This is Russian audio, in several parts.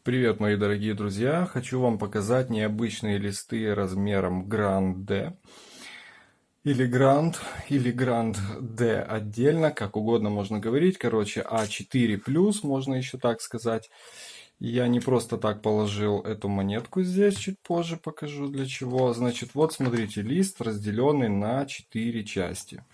Привет, мои дорогие друзья! Хочу вам показать необычные листы размером Grand D или Grand D отдельно, как угодно можно говорить. Короче, А4 плюс, можно еще так сказать. Я не просто так положил эту монетку здесь, чуть позже покажу для чего. Значит, вот смотрите, лист разделенный на 4 части.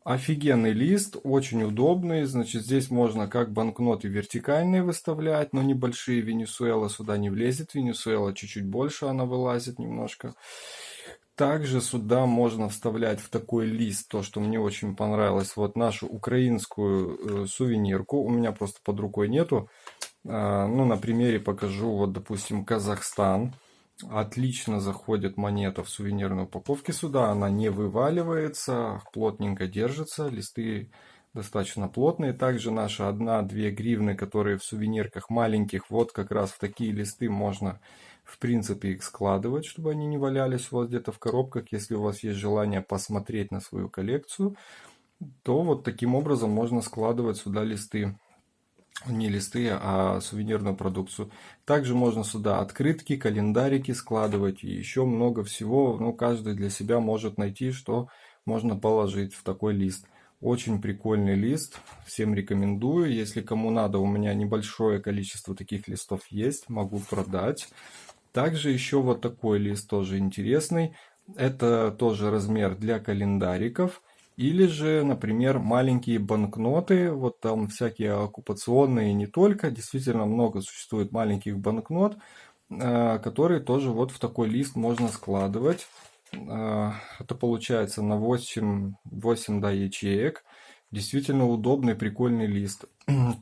Офигенный лист, очень удобный. Значит, здесь можно как банкноты вертикальные выставлять, но небольшие. Венесуэла сюда не влезет. Венесуэла чуть-чуть больше, она вылазит немножко. Также сюда можно вставлять в такой лист то, что мне очень понравилось. Вот нашу украинскую сувенирку. У меня просто под рукой нету. Ну, на примере покажу. Вот, допустим, Казахстан. Отлично заходит монета в сувенирной упаковке сюда. Она не вываливается, плотненько держится. Листы достаточно плотные. Также наши 1-2 гривны, которые в сувенирках маленьких, вот как раз в такие листы можно, в принципе, их складывать, чтобы они не валялись у вас где-то в коробках. Если у вас есть желание посмотреть на свою коллекцию, то вот таким образом можно складывать сюда листы. Не листы, а сувенирную продукцию. Также можно сюда открытки, календарики складывать и еще много всего. Ну, каждый для себя может найти, что можно положить в такой лист. Очень прикольный лист, всем рекомендую. Если кому надо, у меня небольшое количество таких листов есть, могу продать. Также еще вот такой лист тоже интересный. Это тоже размер для календариков. Или же, например, маленькие банкноты, вот там всякие оккупационные не только, действительно много существует маленьких банкнот, которые тоже вот в такой лист можно складывать. Это получается на 8 ячеек. Действительно удобный, прикольный лист.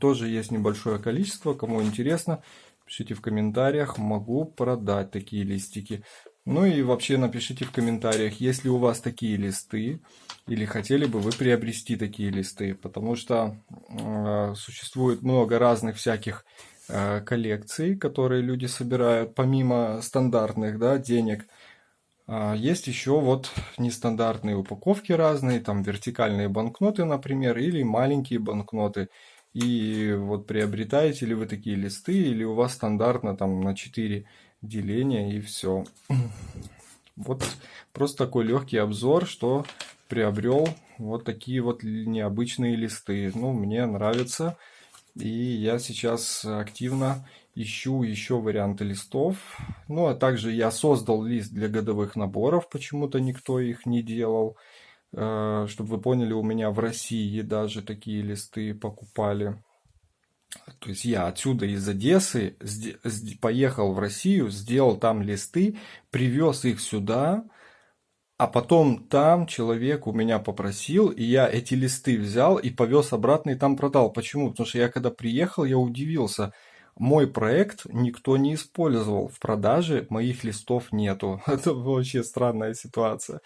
Тоже есть небольшое количество, кому интересно, пишите в комментариях, могу продать такие листики. Ну и вообще напишите в комментариях, есть ли у вас такие листы, или хотели бы вы приобрести такие листы, потому что существует много разных всяких коллекций, которые люди собирают, помимо стандартных, да, денег. Есть еще вот нестандартные упаковки разные, там вертикальные банкноты, например, или маленькие банкноты. И вот приобретаете ли вы такие листы, или у вас стандартно там на 4 деления и все. Вот просто такой легкий обзор, что приобрел вот такие вот необычные листы. Ну, мне нравится. И я сейчас активно ищу еще варианты листов. Ну, а также я создал лист для годовых наборов. Почему-то никто их не делал. Чтобы вы поняли, у меня в России даже такие листы покупали. То есть я отсюда из Одессы поехал в Россию, сделал там листы, привез их сюда, а потом там человек у меня попросил, и я эти листы взял и повез обратно и там продал. Почему? Потому что я когда приехал, я удивился. Мой проект никто не использовал. В продаже моих листов нету. Это вообще странная ситуация.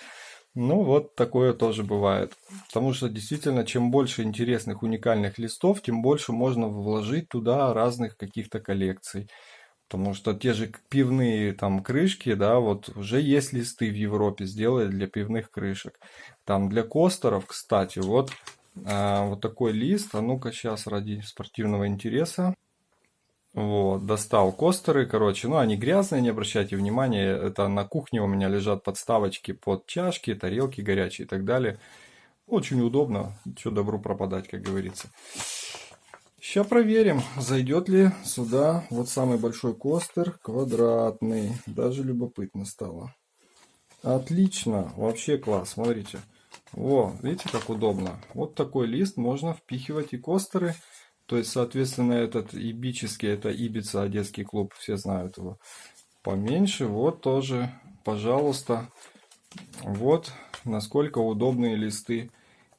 Ну, вот такое тоже бывает. Потому что действительно, чем больше интересных, уникальных листов, тем больше можно вложить туда разных каких-то коллекций. Потому что те же пивные там крышки, да, вот уже есть листы в Европе, сделали для пивных крышек. Там для костеров, кстати, вот, вот такой лист. А ну-ка сейчас ради спортивного интереса. Вот, достал костеры, короче, ну они грязные, не обращайте внимания, это на кухне у меня лежат подставочки под чашки, тарелки горячие и так далее. Очень удобно, что добру пропадать, как говорится. Сейчас проверим, зайдет ли сюда вот самый большой костер, квадратный, даже любопытно стало. Отлично, вообще класс, смотрите. Во, видите, как удобно. Вот такой лист можно впихивать и костеры. То есть, соответственно, этот ибический, это Ибица, одесский клуб, все знают его. Поменьше, вот тоже, пожалуйста. Вот насколько удобные листы.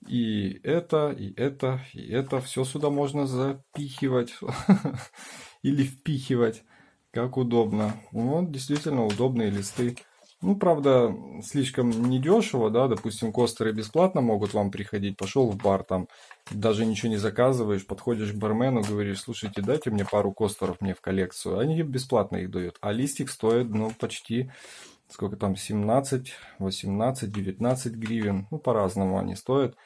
И это, и это, и это. Все сюда можно запихивать или впихивать, как удобно. Вот, действительно удобные листы. Ну, правда, слишком недешево, да, допустим, костеры бесплатно могут вам приходить. Пошел в бар, там, даже ничего не заказываешь, подходишь к бармену, говоришь, слушайте, дайте мне пару костеров мне в коллекцию. Они бесплатно их дают. А листик стоит, ну, почти, сколько там, 17, 18, 19 гривен. Ну, по-разному они стоят.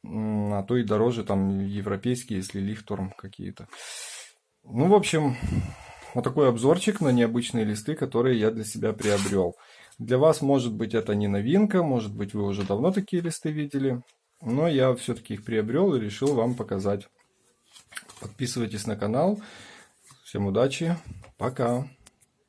А то и дороже, там, европейские, если Лихтурм какие-то. Ну, в общем, вот такой обзорчик на необычные листы, которые я для себя приобрел. Для вас, может быть, это не новинка, может быть, вы уже давно такие листы видели, но я все-таки их приобрел и решил вам показать. Подписывайтесь на канал. Всем удачи. Пока.